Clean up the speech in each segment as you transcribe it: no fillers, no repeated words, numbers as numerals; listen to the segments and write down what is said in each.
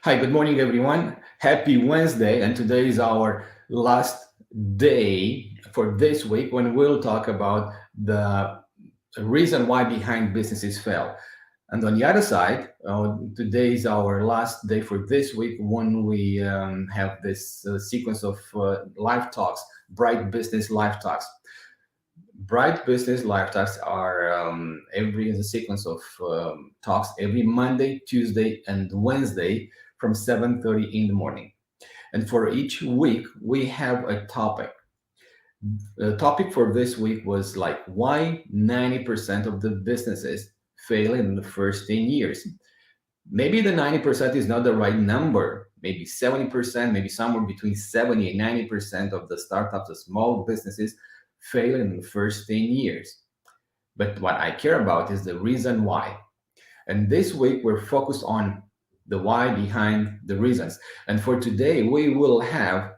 Hi, good morning, everyone. Happy Wednesday, and today is our last day for this week when we'll talk about the reason why behind businesses fail. And on the other side, today is our last day for this week when we have this sequence of live talks, Bright Business Live Talks. Bright Business Live Talks are every is a sequence of talks every Monday, Tuesday, and Wednesday from 7:30 in the morning. And for each week, we have a topic. The topic for this week was like why 90% of the businesses fail in the first 10 years. Maybe the 90% is not the right number. Maybe 70%, maybe somewhere between 70 and 90% of the startups, the small businesses, fail in the first 10 years. But what I care about is the reason why. And this week we're focused on the why behind the reasons. And for today, we will have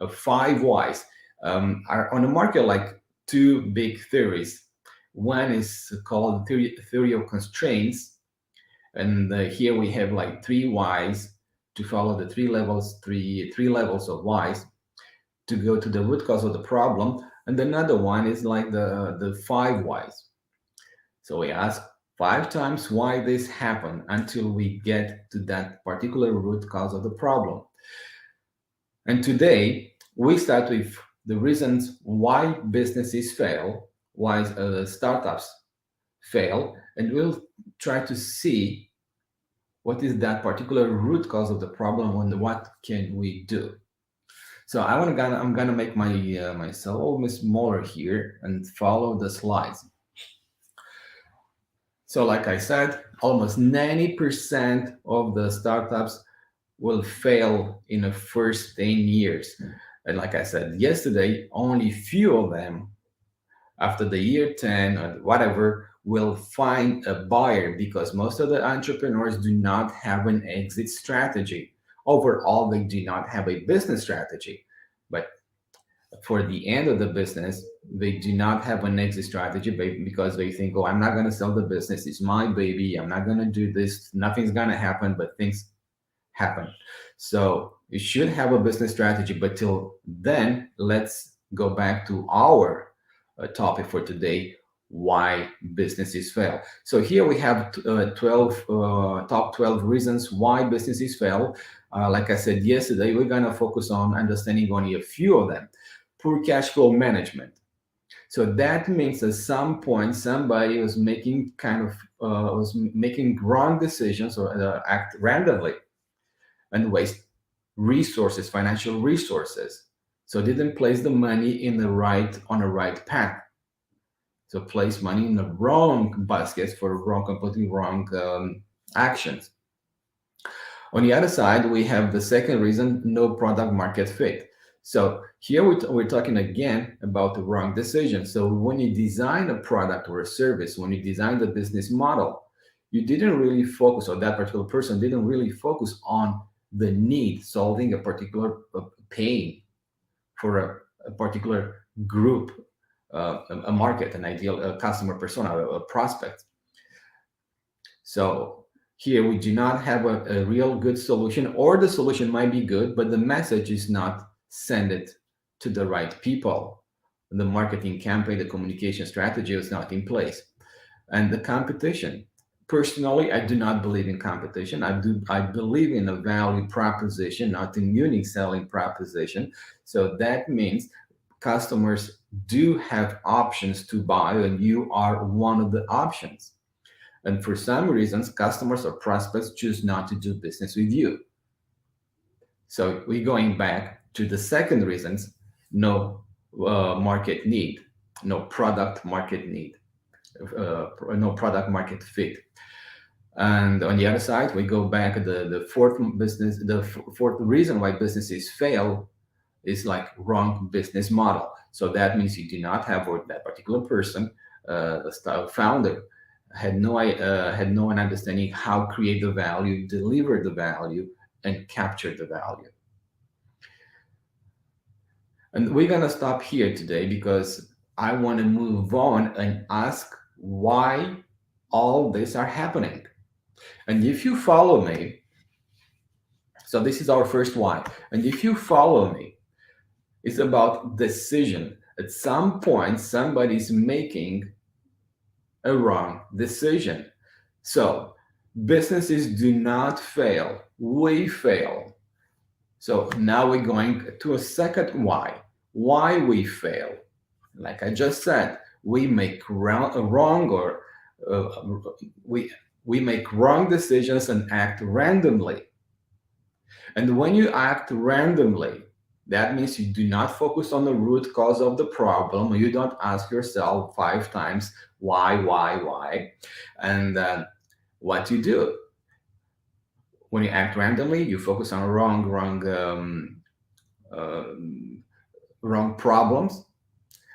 five whys. Are on the market like two big theories. One is called theory of constraints, and here we have like three whys to follow the three levels of whys to go to the root cause of the problem. And another one is like the five whys. So we ask five times why this happened until we get to that particular root cause of the problem. And today we start with the reasons why businesses fail, why startups fail, and we'll try to see what is that particular root cause of the problem and what can we do. So I'm gonna make myself almost smaller here and follow the slides. So, like I said, almost 90% of the startups will fail in the first 10 years. And like I said yesterday, only few of them after the year 10 or whatever will find a buyer because most of the entrepreneurs do not have an exit strategy. Overall, they do not have a business strategy. But for the end of the business, they do not have an exit strategy because they think, oh, I'm not going to sell the business. It's my baby. I'm not going to do this. Nothing's going to happen, but things happen. So you should have a business strategy. But till then, let's go back to our topic for today, why businesses fail. So here we have 12 top 12 reasons why businesses fail. Like I said yesterday, we're going to focus on understanding only a few of them. Poor cash flow management. So that means at some point somebody was making was making wrong decisions or act randomly and waste resources, financial resources. So didn't place the money in the right on the right path. So place money in the wrong baskets for completely wrong actions. On the other side, we have the second reason, no product market fit. So here we're talking again about the wrong decision. So when you design a product or a service, when you design the business model, you didn't really focus, or that particular person didn't really focus on the need, solving a particular pain for a particular group, a market, an ideal customer persona, a prospect. So here we do not have a real good solution, or the solution might be good, but the message is not send it to the right people. The marketing campaign, the communication strategy is not in place. And the competition. Personally, I do not believe in competition. I believe in a value proposition, not a unique selling proposition. So that means customers do have options to buy, and you are one of the options. And for some reasons, customers or prospects choose not to do business with you. So we're going back to the second reasons, no market need, no product market need, no product market fit. And on the other side, we go back the fourth reason why businesses fail is like wrong business model. So that means you do not have, or that particular person, the founder, had no understanding how create the value, deliver the value, and capture the value. And we're gonna stop here today because I want to move on and ask why all this are happening. And if you follow me, So this is our first why. And if you follow me, it's about decision. At some point, somebody's making a wrong decision. So businesses do not fail. We fail. So now we're going to a second why. Why we fail. Like I just said, we make wrong or we we make wrong decisions and act randomly. And when you act randomly, that means you do not focus on the root cause of the problem. You don't ask yourself 5 times why, and what you do when you act randomly, you focus on wrong problems,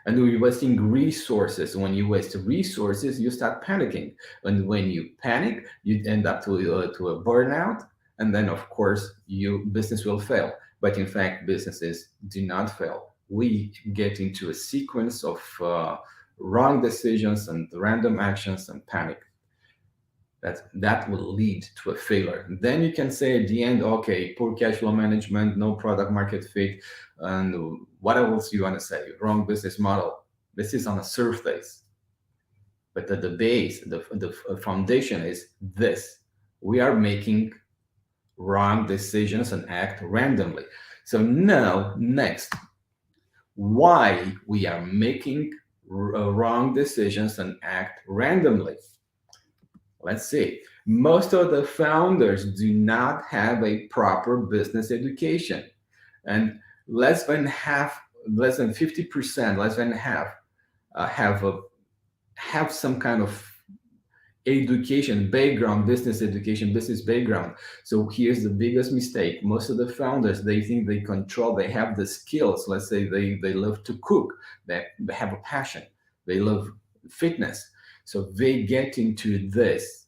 and you're wasting resources. When you waste resources, you start panicking, and when you panic, you end up to a burnout, and then of course your business will fail. But in fact, businesses do not fail. We get into a sequence of wrong decisions and random actions and panic. That will lead to a failure. And then you can say at the end, okay, poor cash flow management, no product market fit, and what else you want to say? Wrong business model. This is on the surface, but at the base, the foundation is this: we are making wrong decisions and act randomly. So now, next, why we are making wrong decisions and act randomly. Let's see. Most of the founders do not have a proper business education, and less than 50%, less than half, have some kind of education background, business education, business background. So here's the biggest mistake. Most of the founders, they think they control, they have the skills. Let's say they love to cook, they have a passion, they love fitness. So they get into this.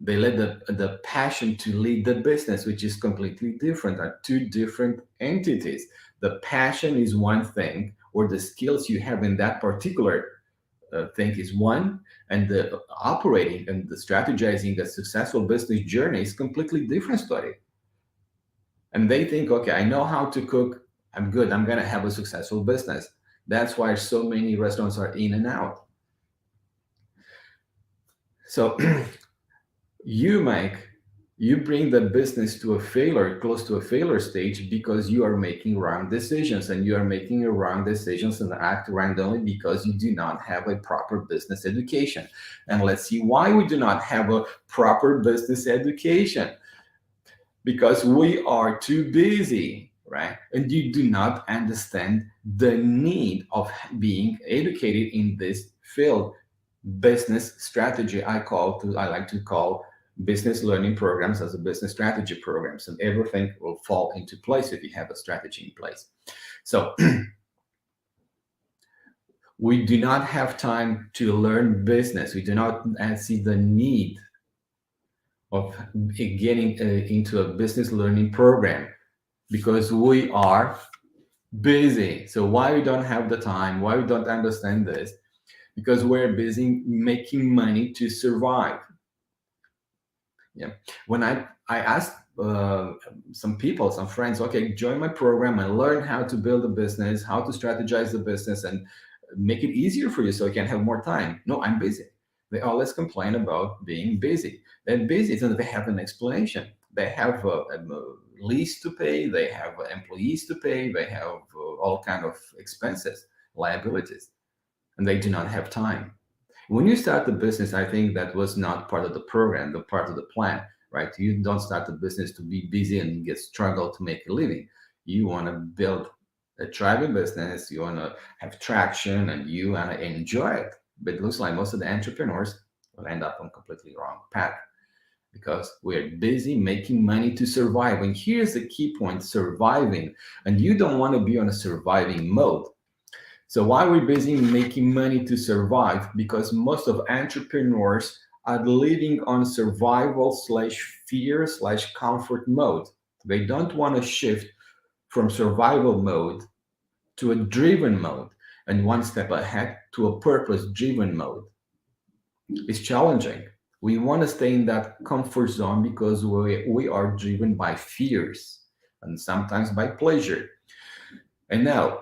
They let the passion to lead the business, which is completely different, are two different entities. The passion is one thing, or the skills you have in that particular thing is one, and the operating and the strategizing a successful business journey is completely different story. And they think, okay, I know how to cook, I'm good, I'm gonna have a successful business. That's why so many restaurants are in and out. So you bring the business to a failure, close to a failure stage, because you are making wrong decisions, and you are making wrong decisions and act randomly because you do not have a proper business education. And let's see why we do not have a proper business education. Because we are too busy, right? And you do not understand the need of being educated in this field. Business strategy, I like to call business learning programs as a business strategy programs, and everything will fall into place if you have a strategy in place. So we do not have time to learn business. We do not see the need of getting into a business learning program because we are busy. So why we don't have the time, why we don't understand this? Because we're busy making money to survive. Yeah. When I asked some people, some friends, okay, join my program and learn how to build a business, how to strategize the business, and make it easier for you so you can have more time. No, I'm busy. They always complain about being busy. They're busy, and they have an explanation. They have a lease to pay, they have employees to pay, they have all kind of expenses, liabilities, and they do not have time. When you start the business, I think that was not part of the program, the part of the plan, right? You don't start the business to be busy and get struggle to make a living. You want to build a thriving business, you want to have traction, and you want to enjoy it. But it looks like most of the entrepreneurs will end up on completely wrong path because we're busy making money to survive. And here's the key point: surviving. And you don't want to be on a surviving mode. So why are we busy making money to survive? Because most of entrepreneurs are living on survival / fear / comfort mode. They don't want to shift from survival mode to a driven mode, and one step ahead to a purpose driven mode. It's challenging. We want to stay in that comfort zone because we are driven by fears and sometimes by pleasure. And now,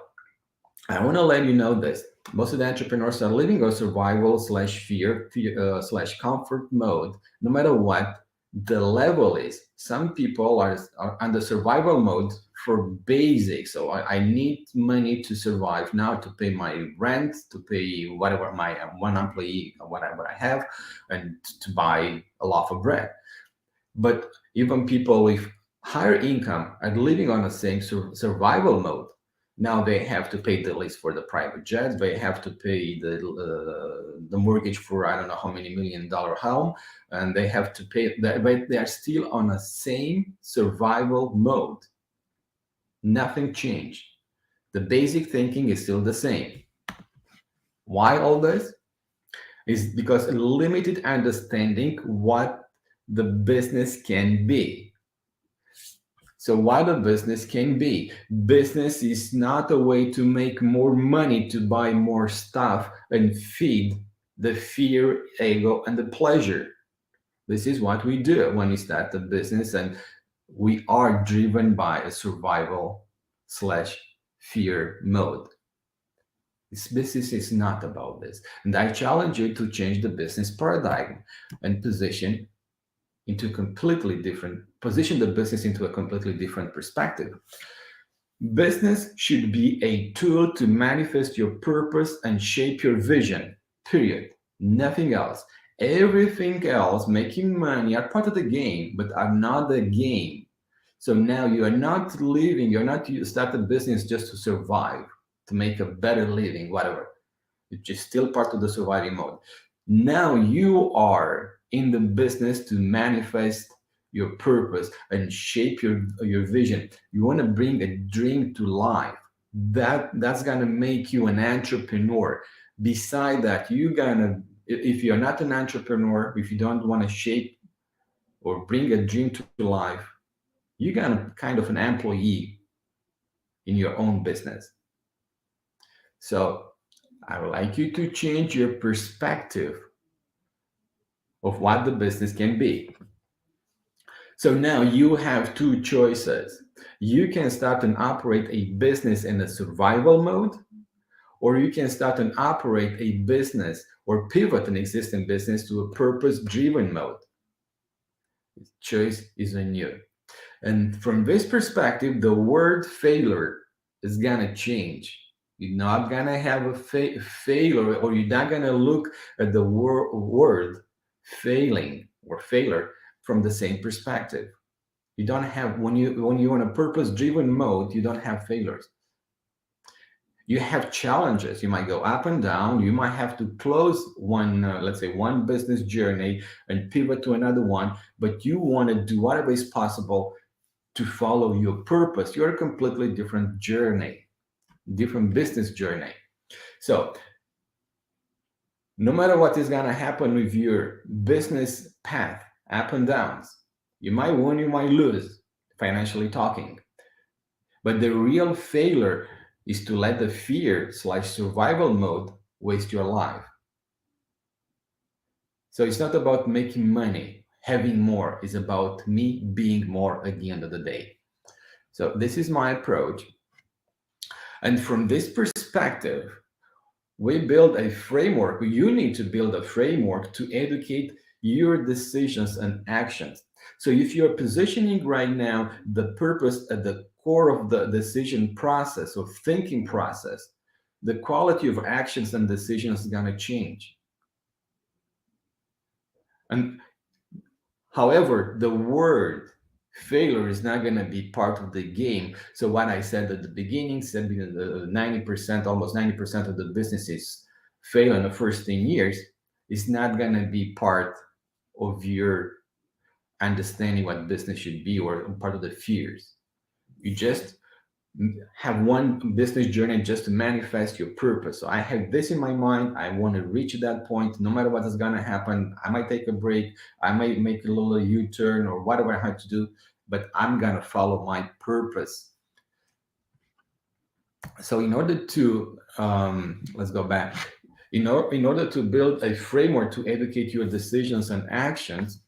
I want to let you know this. Most of the entrepreneurs are living a survival slash fear slash comfort mode, no matter what the level is. Some people are under survival mode for basics. So I need money to survive now, to pay my rent, to pay whatever my one employee, whatever I have, and to buy a loaf of bread. But even people with higher income are living on the same survival mode. Now they have to pay the lease for the private jets. They have to pay the mortgage for I don't know how many $1 million home, and they have to pay. But they are still on the same survival mode. Nothing changed. The basic thinking is still the same. Why all this? Is because a limited understanding what the business can be. So what a business can be. Business is not a way to make more money, to buy more stuff and feed the fear, ego, and the pleasure. This is what we do when we start the business, and we are driven by a survival slash fear mode. This business is not about this. And I challenge you to change the business paradigm and position the business into a completely different perspective. Business should be a tool to manifest your purpose and shape your vision, period. Nothing else. Everything else, making money, are part of the game, but are not the game. So now you are not you start a business just to survive, to make a better living, whatever. It's just still part of the surviving mode. Now you are in the business to manifest your purpose and shape your vision. You want to bring a dream to life. That's gonna make you an entrepreneur. Beside that, if you're not an entrepreneur, if you don't want to shape or bring a dream to life, you're gonna kind of an employee in your own business. So I would like you to change your perspective of what the business can be. So now you have two choices. You can start and operate a business in a survival mode, or you can start and operate a business or pivot an existing business to a purpose-driven mode. The choice is on you. And from this perspective, the word failure is gonna change. You're not gonna have a failure, or you're not gonna look at the word failing or failure from the same perspective. You don't have when you're in a purpose-driven mode, you don't have failures. You have challenges. You might go up and down. You might have to close one, let's say, one business journey and pivot to another one. But you want to do whatever is possible to follow your purpose. You're a completely different journey, different business journey. So no matter what is going to happen with your business path, up and downs, you might win, you might lose, financially talking. But the real failure is to let the fear slash survival mode waste your life. So it's not about making money, having more. It's about me being more at the end of the day. So this is my approach. And from this perspective, we build a framework. You need to build a framework to educate your decisions and actions. So if you're positioning right now the purpose at the core of the decision process or thinking process, the quality of actions and decisions is going to change. And however, the word failure is not going to be part of the game. So what I said at the beginning, said 90%, almost 90% of the businesses fail in the first 10 years, is not going to be part of your understanding what business should be or part of the fears. You just have one business journey just to manifest your purpose. So I have this in my mind. I want to reach that point. No matter what is going to happen, I might take a break. I might make a little U-turn or whatever I have to do, but I'm going to follow my purpose. So in order to, let's go back. In order to build a framework to educate your decisions and actions,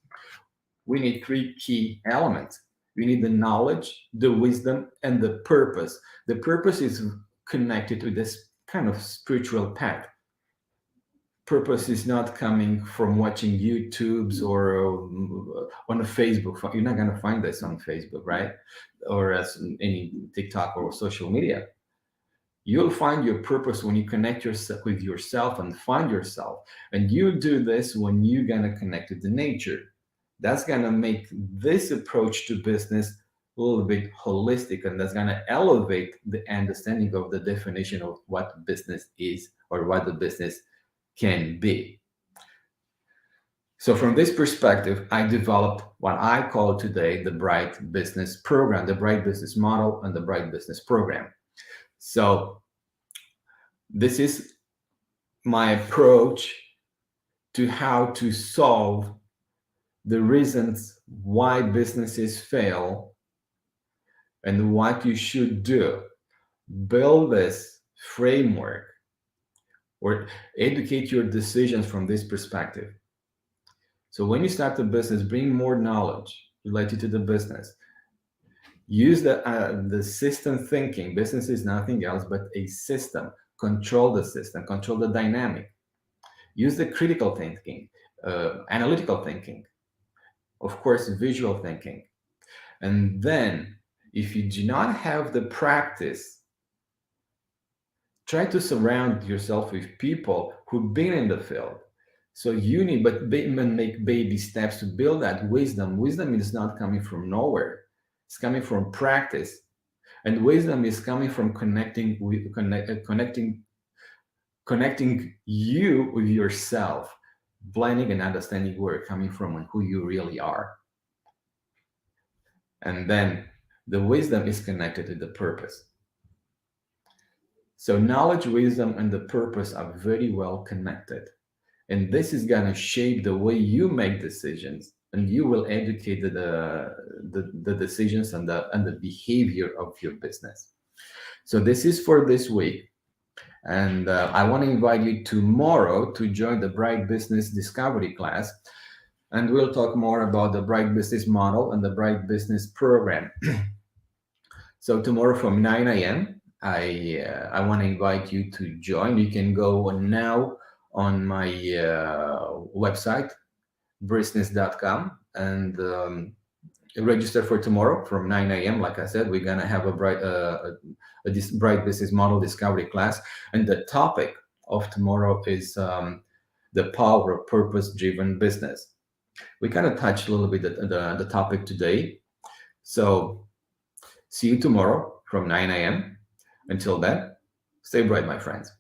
we need three key elements. We need the knowledge, the wisdom, and the purpose. The purpose is connected to this kind of spiritual path. Purpose is not coming from watching YouTubes or on a Facebook. You're not going to find this on Facebook, right? Or as any TikTok or social media. You'll find your purpose when you connect yourself with yourself and find yourself. And you do this when you're going to connect to the nature. That's going to make this approach to business a little bit holistic, and that's going to elevate the understanding of the definition of what business is or what the business can be. So from this perspective, I developed what I call today the Bright Business Program, the Bright Business Model, and the Bright Business Program. So this is my approach to how to solve the reasons why businesses fail and what you should do. Build this framework or educate your decisions from this perspective. So when you start the business, bring more knowledge related to the business. Use the system thinking. Business is nothing else but a system. Control the system, control the dynamic. Use the critical thinking, analytical thinking, of course, visual thinking. And then, if you do not have the practice, try to surround yourself with people who've been in the field. So you need, but make baby steps to build that wisdom. Wisdom is not coming from nowhere. It's coming from practice. And wisdom is coming from connecting you with yourself, blending and understanding where you're coming from and who you really are. And then the wisdom is connected to the purpose. So knowledge, wisdom, and the purpose are very well connected. And this is going to shape the way you make decisions, and you will educate the decisions and the behavior of your business. So this is for this week. And I want to invite you tomorrow to join the Bright Business Discovery class. And we'll talk more about the Bright Business Model and the Bright Business Program. So tomorrow from 9 a.m., I want to invite you to join. You can go now on my website, business.com, and register for tomorrow from 9 a.m. Like I said, we're going to have a Bright Business Model Discovery class. And the topic of tomorrow is the power of purpose-driven business. We kind of touched a little bit the topic today. So see you tomorrow from 9 a.m. Until then, stay bright, my friends.